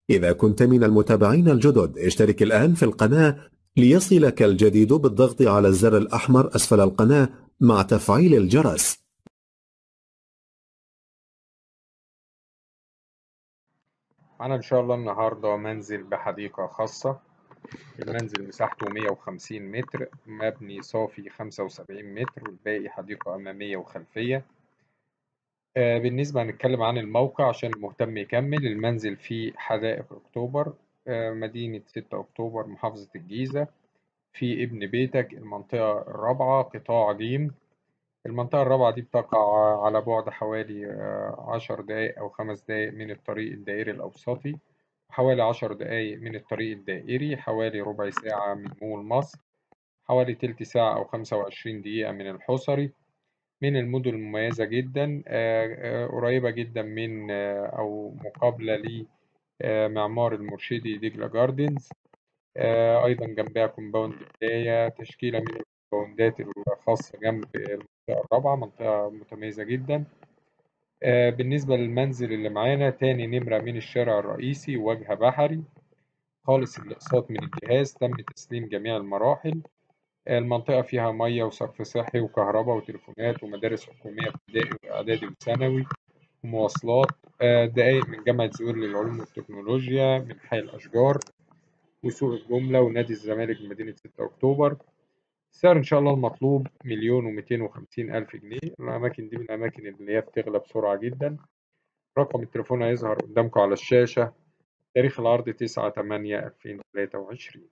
إذا كنت من المتابعين الجدد اشترك الآن في القناة ليصلك الجديد بالضغط على الزر الأحمر أسفل القناة مع تفعيل الجرس. أنا إن شاء الله النهاردة منزل بحديقة خاصة. المنزل مساحته 150 متر، مبني صافي 75 متر، والباقي حديقة أمامية وخلفية. بالنسبة هنتكلم عن الموقع عشان المهتم يكمل. المنزل في حدائق أكتوبر، مدينة 6 أكتوبر، محافظة الجيزة، في ابن بيتك، المنطقة الرابعة، قطاع جيم. المنطقة الرابعة دي بتقع على بعد حوالي 10 دقايق أو 5 دقايق من الطريق الدائري الأوسطي، حوالي 10 دقايق من الطريق الدائري، حوالي ربع ساعة من مول مصر، حوالي تلت ساعة أو 25 دقيقة من الحصري. من المدن المميزة جدا، قريبة جدا من أو مقابلة لمعمار المرشدي دجلة جاردنز. أيضا جنبها كومباوند بداية، تشكيلة من الكومباوندات الخاصة جنب المنطقة الرابعة، منطقة متميزة جدا. بالنسبة للمنزل اللي معانا، تاني نمرة من الشارع الرئيسي، وجه بحري، خالص الأقساط من الجهاز، تم تسليم جميع المراحل. المنطقة فيها مية وصرف صحي وكهرباء وتليفونات ومدارس حكومية ابتدائي وإعدادي وثانوي ومواصلات. دقايق من جامعة زويل للعلوم والتكنولوجيا، من حي الأشجار وسوق الجملة ونادي الزمالك بمدينة 6 أكتوبر. السعر إن شاء الله المطلوب 1,250,000 جنيه. الأماكن دي من الأماكن اللي هي بتغلى بسرعة جدا. رقم التليفون هيظهر قدامكم على الشاشة. تاريخ العرض 9/8/2023.